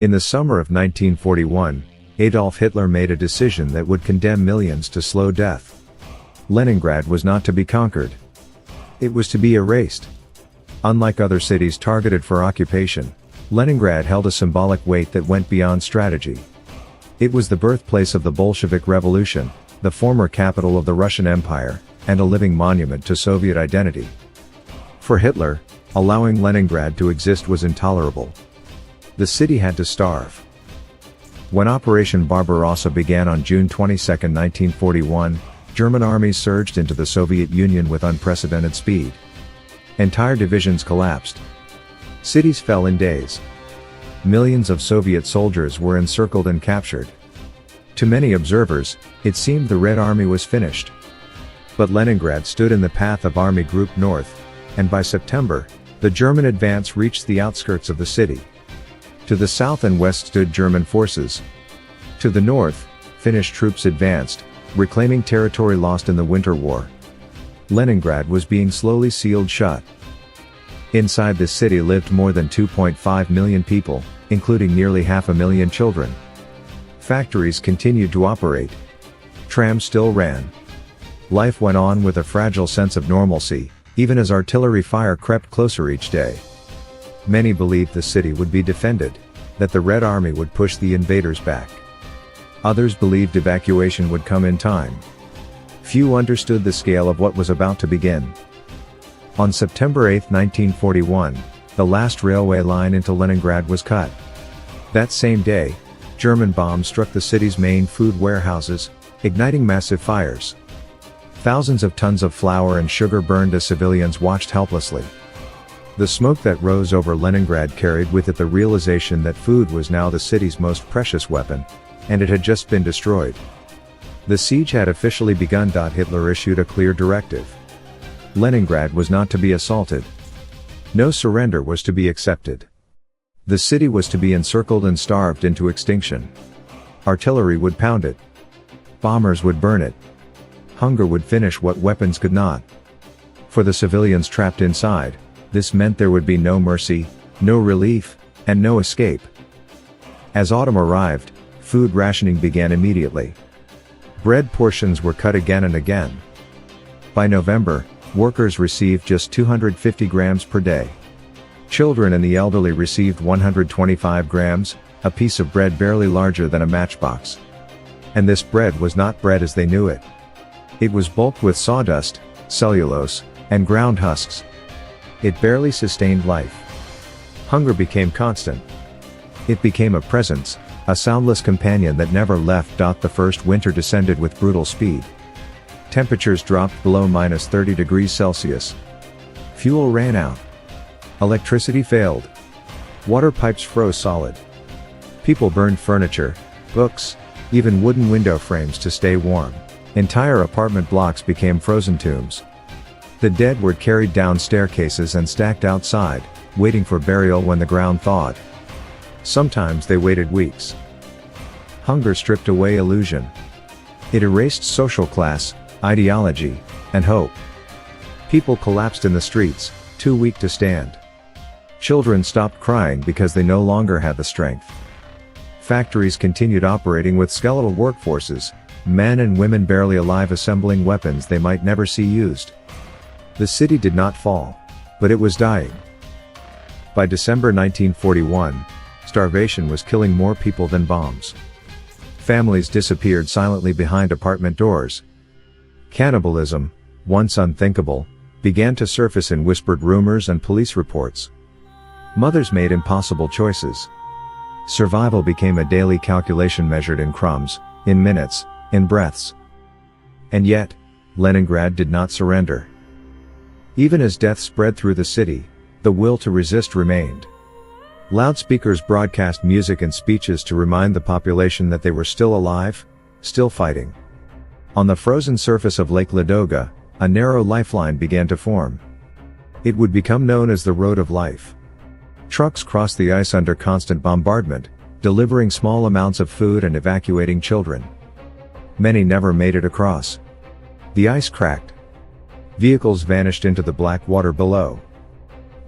In the summer of 1941, Adolf Hitler made a decision that would condemn millions to slow death. Leningrad was not to be conquered. It was to be erased. Unlike other cities targeted for occupation, Leningrad held a symbolic weight that went beyond strategy. It was the birthplace of the Bolshevik Revolution, the former capital of the Russian Empire, and a living monument to Soviet identity. For Hitler, allowing Leningrad to exist was intolerable. The city had to starve. When Operation Barbarossa began on June 22, 1941, German armies surged into the Soviet Union with unprecedented speed. Entire divisions collapsed. Cities fell in days. Millions of Soviet soldiers were encircled and captured. To many observers, it seemed the Red Army was finished. But Leningrad stood in the path of Army Group North, and by September, the German advance reached the outskirts of the city. To the south and west stood German forces. To the north, Finnish troops advanced, reclaiming territory lost in the Winter War. Leningrad was being slowly sealed shut. Inside this city lived more than 2.5 million people, including nearly 500,000 children. Factories continued to operate. Trams still ran. Life went on with a fragile sense of normalcy, even as artillery fire crept closer each day. Many believed the city would be defended, that the Red Army would push the invaders back. Others believed evacuation would come in time. Few understood the scale of what was about to begin. On September 8, 1941, the last railway line into Leningrad was cut. That same day, German bombs struck the city's main food warehouses, igniting massive fires. Thousands of tons of flour and sugar burned as civilians watched helplessly. The smoke that rose over Leningrad carried with it the realization that food was now the city's most precious weapon, and it had just been destroyed. The siege had officially begun. Hitler issued a clear directive. Leningrad was not to be assaulted. No surrender was to be accepted. The city was to be encircled and starved into extinction. Artillery would pound it. Bombers would burn it. Hunger would finish what weapons could not. For the civilians trapped inside, this meant there would be no mercy, no relief, and no escape. As autumn arrived, food rationing began immediately. Bread portions were cut again and again. By November, workers received just 250 grams per day. Children and the elderly received 125 grams, a piece of bread barely larger than a matchbox. And this bread was not bread as they knew it. It was bulked with sawdust, cellulose, and ground husks. It barely sustained life. Hunger became constant. It became a presence, a soundless companion that never left. The first winter descended with brutal speed. Temperatures dropped below -30 degrees Celsius. Fuel ran out. Electricity failed. Water pipes froze solid. People burned furniture, books, even wooden window frames to stay warm. Entire apartment blocks became frozen tombs. The dead were carried down staircases and stacked outside, waiting for burial when the ground thawed. Sometimes they waited weeks. Hunger stripped away illusion. It erased social class, ideology, and hope. People collapsed in the streets, too weak to stand. Children stopped crying because they no longer had the strength. Factories continued operating with skeletal workforces, men and women barely alive assembling weapons they might never see used. The city did not fall, but it was dying. By December 1941, starvation was killing more people than bombs. Families disappeared silently behind apartment doors. Cannibalism, once unthinkable, began to surface in whispered rumors and police reports. Mothers made impossible choices. Survival became a daily calculation measured in crumbs, in minutes, in breaths. And yet, Leningrad did not surrender. Even as death spread through the city, the will to resist remained. Loudspeakers broadcast music and speeches to remind the population that they were still alive, still fighting. On the frozen surface of Lake Ladoga, a narrow lifeline began to form. It would become known as the Road of Life. Trucks crossed the ice under constant bombardment, delivering small amounts of food and evacuating children. Many never made it across. The ice cracked. Vehicles vanished into the black water below.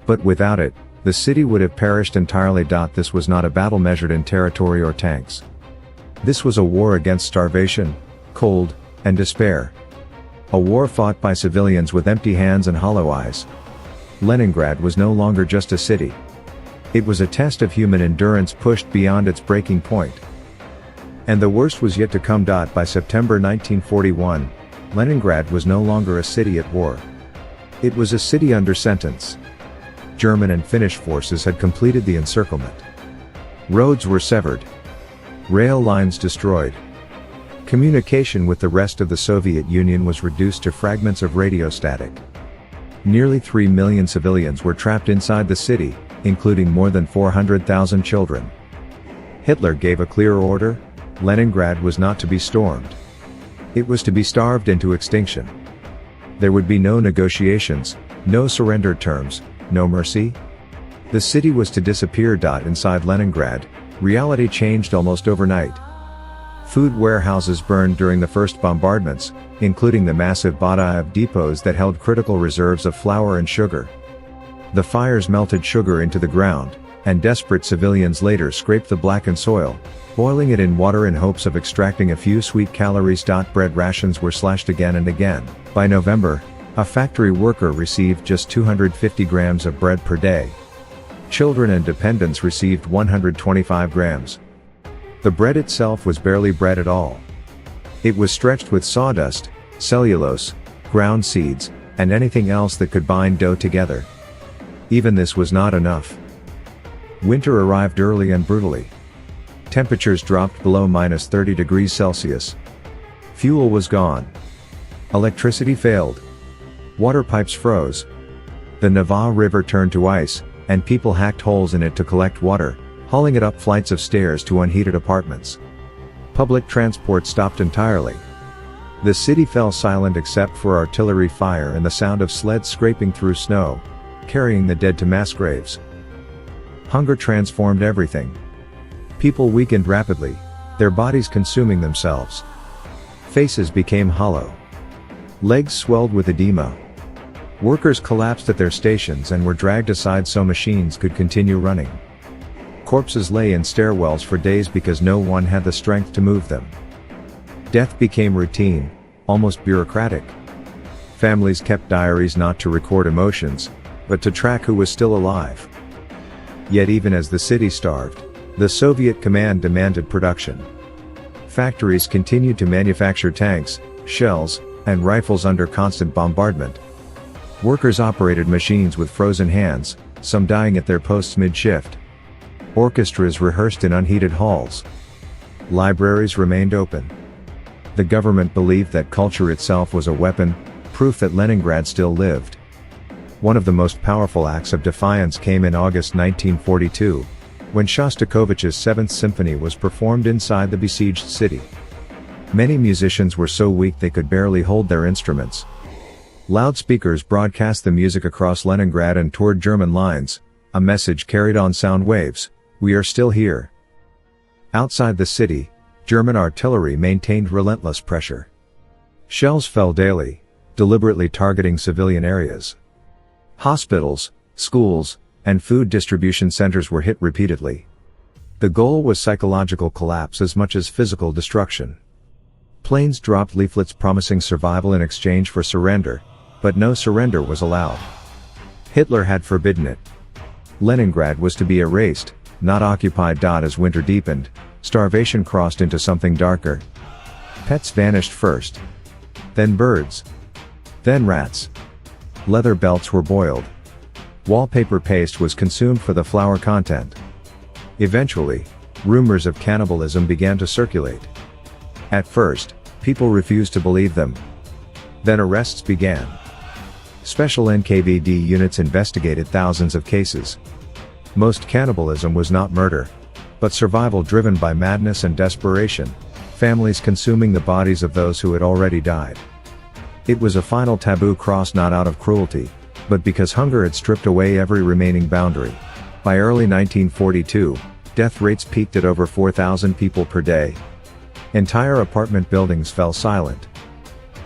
But without it, the city would have perished entirely. This was not a battle measured in territory or tanks. This was a war against starvation, cold, and despair. A war fought by civilians with empty hands and hollow eyes. Leningrad was no longer just a city. It was a test of human endurance pushed beyond its breaking point. And the worst was yet to come. By September 1941, Leningrad was no longer a city at war. It was a city under sentence. German and Finnish forces had completed the encirclement. Roads were severed. Rail lines destroyed. Communication with the rest of the Soviet Union was reduced to fragments of radio static. Nearly 3 million civilians were trapped inside the city, including more than 400,000 children. Hitler gave a clear order: Leningrad was not to be stormed. It was to be starved into extinction. There would be no negotiations, no surrender terms, no mercy. The city was to disappear. Inside Leningrad, reality changed almost overnight. Food warehouses burned during the first bombardments, including the massive die.of depots that held critical reserves of flour and sugar. The fires melted sugar into the ground, and desperate civilians later scraped the blackened soil, boiling it in water in hopes of extracting a few sweet calories. Bread rations were slashed again and again. By November, a factory worker received just 250 grams of bread per day. Children and dependents received 125 grams. The bread itself was barely bread at all. It was stretched with sawdust, cellulose, ground seeds, and anything else that could bind dough together. Even this was not enough. Winter arrived early and brutally. Temperatures dropped below -30 degrees Celsius. Fuel was gone. Electricity failed. Water pipes froze. The Neva River turned to ice, and people hacked holes in it to collect water, hauling it up flights of stairs to unheated apartments. Public transport stopped entirely. The city fell silent except for artillery fire and the sound of sleds scraping through snow, carrying the dead to mass graves. Hunger transformed everything. People weakened rapidly, their bodies consuming themselves. Faces became hollow. Legs swelled with edema. Workers collapsed at their stations and were dragged aside so machines could continue running. Corpses lay in stairwells for days because no one had the strength to move them. Death became routine, almost bureaucratic. Families kept diaries not to record emotions, but to track who was still alive. Yet even as the city starved, the Soviet command demanded production. Factories continued to manufacture tanks, shells, and rifles under constant bombardment. Workers operated machines with frozen hands, some dying at their posts mid-shift. Orchestras rehearsed in unheated halls. Libraries remained open. The government believed that culture itself was a weapon, proof that Leningrad still lived. One of the most powerful acts of defiance came in August 1942, when Shostakovich's Seventh Symphony was performed inside the besieged city. Many musicians were so weak they could barely hold their instruments. Loudspeakers broadcast the music across Leningrad and toward German lines, a message carried on sound waves: "We are still here." Outside the city, German artillery maintained relentless pressure. Shells fell daily, deliberately targeting civilian areas. Hospitals, schools, and food distribution centers were hit repeatedly. The goal was psychological collapse as much as physical destruction. Planes dropped leaflets promising survival in exchange for surrender, but no surrender was allowed. Hitler had forbidden it. Leningrad was to be erased, not occupied. As winter deepened, starvation crossed into something darker. Pets vanished first. Then birds. Then rats. Leather belts were boiled. Wallpaper paste was consumed for the flour content. Eventually, rumors of cannibalism began to circulate. At first, people refused to believe them. Then arrests began. Special NKVD units investigated thousands of cases. Most cannibalism was not murder, but survival driven by madness and desperation, families consuming the bodies of those who had already died. It was a final taboo crossed not out of cruelty, but because hunger had stripped away every remaining boundary. By early 1942, death rates peaked at over 4,000 people per day. Entire apartment buildings fell silent.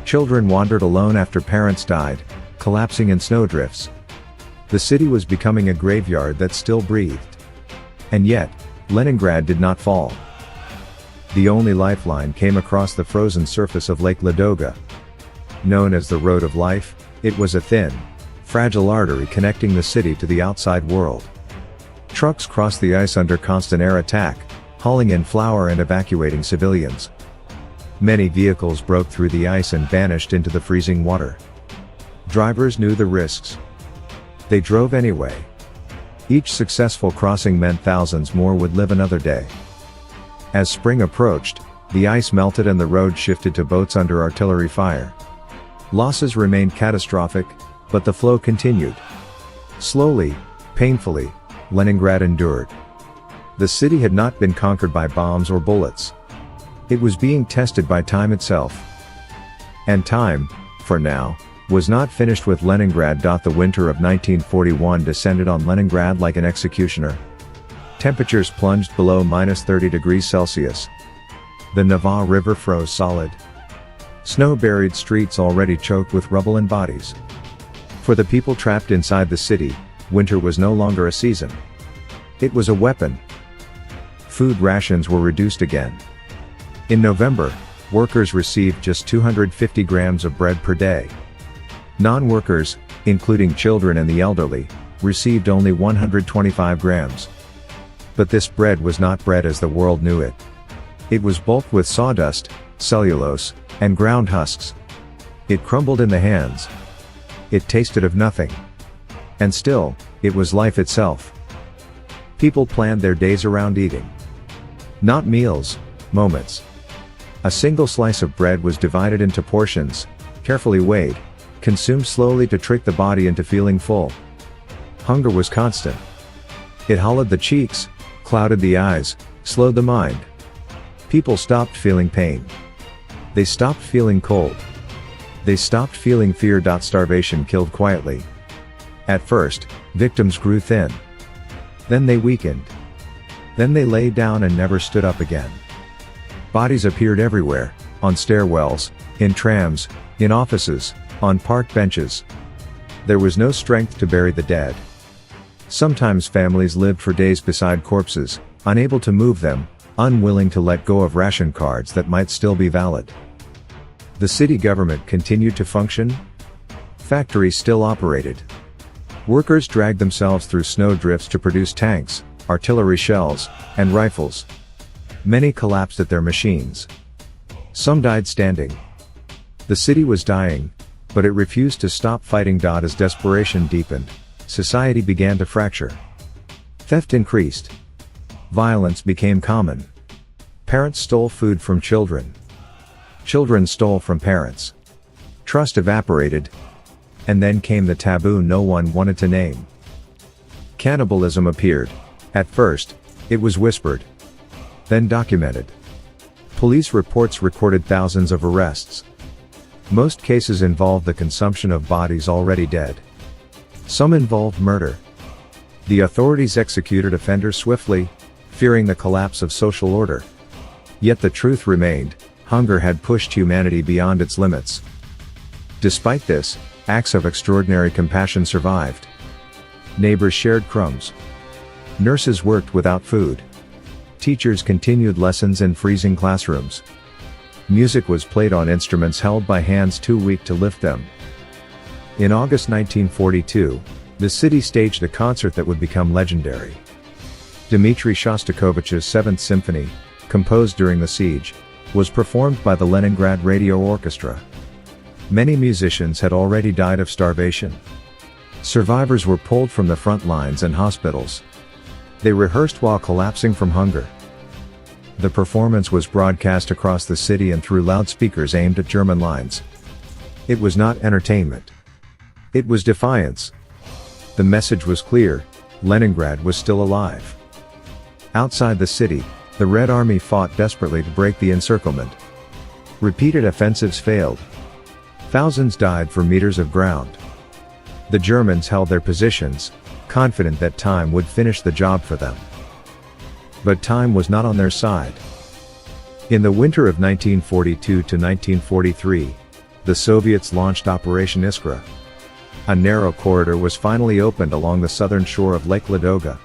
Children wandered alone after parents died, collapsing in snowdrifts. The city was becoming a graveyard that still breathed. And yet, Leningrad did not fall. The only lifeline came across the frozen surface of Lake Ladoga. Known as the Road of Life, it was a thin, fragile artery connecting the city to the outside world. Trucks crossed the ice under constant air attack, hauling in flour and evacuating civilians. Many vehicles broke through the ice and vanished into the freezing water. Drivers knew the risks. They drove anyway. Each successful crossing meant thousands more would live another day. As spring approached, the ice melted and the road shifted to boats under artillery fire. Losses remained catastrophic, but the flow continued. Slowly, painfully, Leningrad endured. The city had not been conquered by bombs or bullets. It was being tested by time itself. And time, for now, was not finished with Leningrad. The winter of 1941 descended on Leningrad like an executioner. Temperatures plunged below -30 degrees Celsius. The Neva River froze solid. Snow-buried streets already choked with rubble and bodies. For the people trapped inside the city, winter was no longer a season. It was a weapon. Food rations were reduced again. In November, workers received just 250 grams of bread per day. Non-workers, including children and the elderly, received only 125 grams. But this bread was not bread as the world knew it. It was bulked with sawdust, cellulose, and ground husks. It crumbled in the hands. It tasted of nothing. And still, it was life itself. People planned their days around eating. Not meals, moments. A single slice of bread was divided into portions, carefully weighed, consumed slowly to trick the body into feeling full. Hunger was constant. It hollowed the cheeks, clouded the eyes, slowed the mind. People stopped feeling pain. They stopped feeling cold. They stopped feeling fear. Starvation killed quietly. At first, victims grew thin. Then they weakened. Then they lay down and never stood up again. Bodies appeared everywhere, on stairwells, in trams, in offices, on park benches. There was no strength to bury the dead. Sometimes families lived for days beside corpses, unable to move them, unwilling to let go of ration cards that might still be valid. The city government continued to function. Factories still operated. Workers dragged themselves through snowdrifts to produce tanks, artillery shells, and rifles. Many collapsed at their machines. Some died standing. The city was dying, but it refused to stop fighting. As desperation deepened, society began to fracture. Theft increased. Violence became common. Parents stole food from children. Children stole from parents. Trust evaporated. And then came the taboo no one wanted to name. Cannibalism appeared. At first, it was whispered. Then documented. Police reports recorded thousands of arrests. Most cases involved the consumption of bodies already dead. Some involved murder. The authorities executed offenders swiftly, fearing the collapse of social order. Yet the truth remained, hunger had pushed humanity beyond its limits. Despite this, acts of extraordinary compassion survived. Neighbors shared crumbs. Nurses worked without food. Teachers continued lessons in freezing classrooms. Music was played on instruments held by hands too weak to lift them. In August 1942, the city staged a concert that would become legendary. Dmitri Shostakovich's Seventh Symphony, composed during the siege, was performed by the Leningrad Radio Orchestra. Many musicians had already died of starvation. Survivors were pulled from the front lines and hospitals. They rehearsed while collapsing from hunger. The performance was broadcast across the city and through loudspeakers aimed at German lines. It was not entertainment. It was defiance. The message was clear: Leningrad was still alive. Outside the city, the Red Army fought desperately to break the encirclement. Repeated offensives failed. Thousands died for meters of ground. The Germans held their positions, confident that time would finish the job for them. But time was not on their side. In the winter of 1942 to 1943, the Soviets launched Operation Iskra. A narrow corridor was finally opened along the southern shore of Lake Ladoga.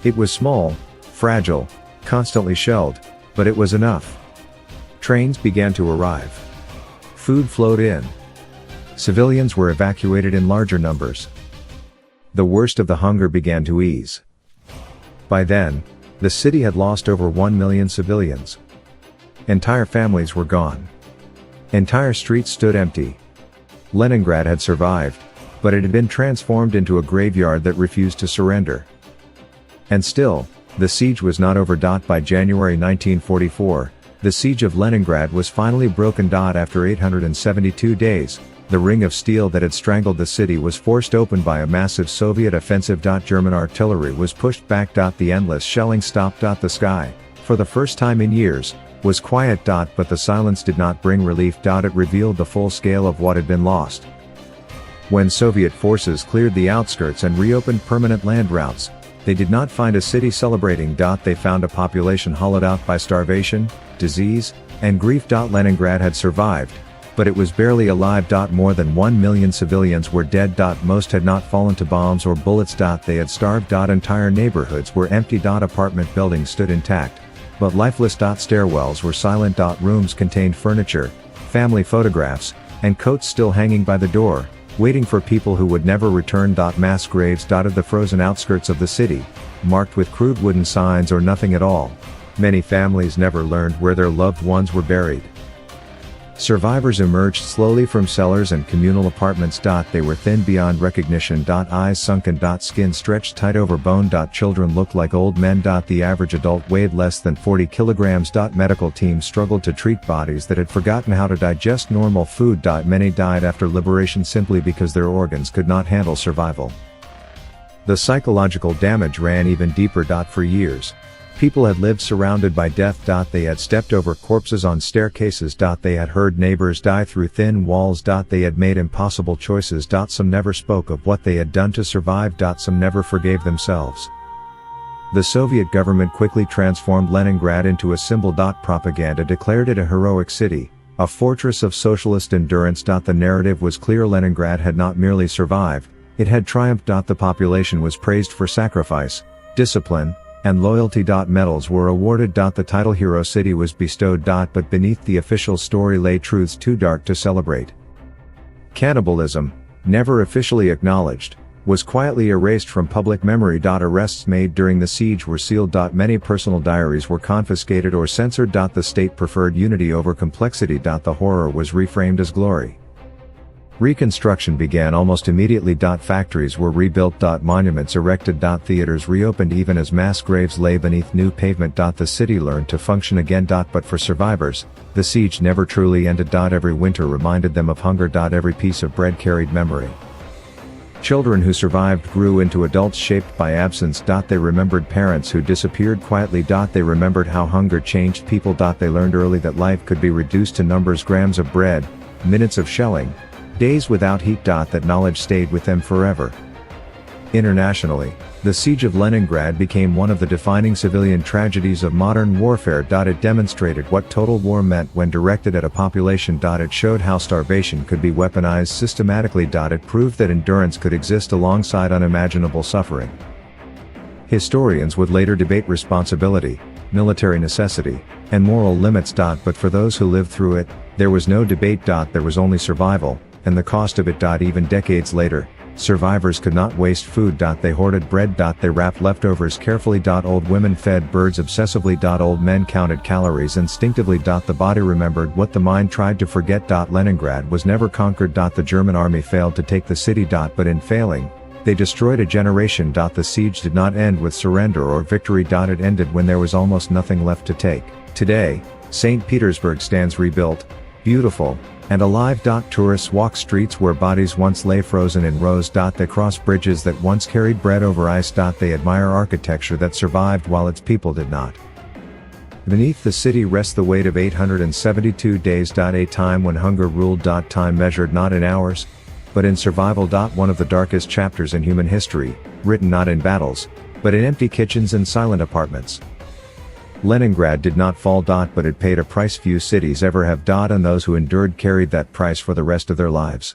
It was small, fragile, constantly shelled, but it was enough. Trains began to arrive. Food flowed in. Civilians were evacuated in larger numbers. The worst of the hunger began to ease. By then, the city had lost over 1 million civilians. Entire families were gone. Entire streets stood empty. Leningrad had survived, but it had been transformed into a graveyard that refused to surrender. And still, the siege was not over. By January 1944, the Siege of Leningrad was finally broken. After 872 days, the ring of steel that had strangled the city was forced open by a massive Soviet offensive. German artillery was pushed back. The endless shelling stopped. The sky, for the first time in years, was quiet. But the silence did not bring relief. It revealed the full scale of what had been lost. When Soviet forces cleared the outskirts and reopened permanent land routes, they did not find a city celebrating. They found a population hollowed out by starvation, disease, and grief. Leningrad had survived, but it was barely alive. More than 1 million civilians were dead. Most had not fallen to bombs or bullets. They had starved. Entire neighborhoods were empty. Apartment buildings stood intact, but lifeless. Stairwells were silent. Rooms contained furniture, family photographs, and coats still hanging by the door, waiting for people who would never return. Mass graves dotted the frozen outskirts of the city, marked with crude wooden signs or nothing at all. Many families never learned where their loved ones were buried. Survivors emerged slowly from cellars and communal apartments. They were thin beyond recognition. Eyes sunken. Skin stretched tight over bone. Children looked like old men. The average adult weighed less than 40 kilograms. Medical teams struggled to treat bodies that had forgotten how to digest normal food. Many died after liberation simply because their organs could not handle survival. The psychological damage ran even deeper. For years, people had lived surrounded by death. They had stepped over corpses on staircases. They had heard neighbors die through thin walls. They had made impossible choices. Some never spoke of what they had done to survive. Some never forgave themselves. The Soviet government quickly transformed Leningrad into a symbol. Propaganda declared it a heroic city, a fortress of socialist endurance. The narrative was clear: Leningrad had not merely survived, it had triumphed. The population was praised for sacrifice, discipline, and loyalty. Medals were awarded. The title Hero City was bestowed. But beneath the official story lay truths too dark to celebrate. Cannibalism, never officially acknowledged, was quietly erased from public memory. Arrests made during the siege were sealed. Many personal diaries were confiscated or censored. The state preferred unity over complexity. The horror was reframed as glory. Reconstruction began almost immediately. Factories were rebuilt. Monuments erected. Theaters reopened even as mass graves lay beneath new pavement. The city learned to function again. But for survivors, the siege never truly ended. Every winter reminded them of hunger. Every piece of bread carried memory. Children who survived grew into adults shaped by absence. They remembered parents who disappeared quietly. They remembered how hunger changed people. They learned early that life could be reduced to numbers: grams of bread, minutes of shelling, days without heat. That knowledge stayed with them forever. Internationally, the Siege of Leningrad became one of the defining civilian tragedies of modern warfare. It demonstrated what total war meant when directed at a population. It showed how starvation could be weaponized systematically. It proved that endurance could exist alongside unimaginable suffering. Historians would later debate responsibility, military necessity, and moral limits. But for those who lived through it, there was no debate. There was only survival, and the cost of it. Even decades later, survivors could not waste food. They hoarded bread. They wrapped leftovers carefully. Old women fed birds obsessively. Old men counted calories instinctively. The body remembered what the mind tried to forget. Leningrad was never conquered. The German army failed to take the city. But in failing, they destroyed a generation. The siege did not end with surrender or victory. It ended when there was almost nothing left to take. Today, St. Petersburg stands rebuilt, beautiful, and alive. Tourists walk streets where bodies once lay frozen in rows. They cross bridges that once carried bread over ice. They admire architecture that survived while its people did not. Beneath the city rests the weight of 872 days. A time when hunger ruled. Time measured not in hours, but in survival. One of the darkest chapters in human history, written not in battles, but in empty kitchens and silent apartments. Leningrad did not fall. But it paid a price few cities ever have. And those who endured carried that price for the rest of their lives.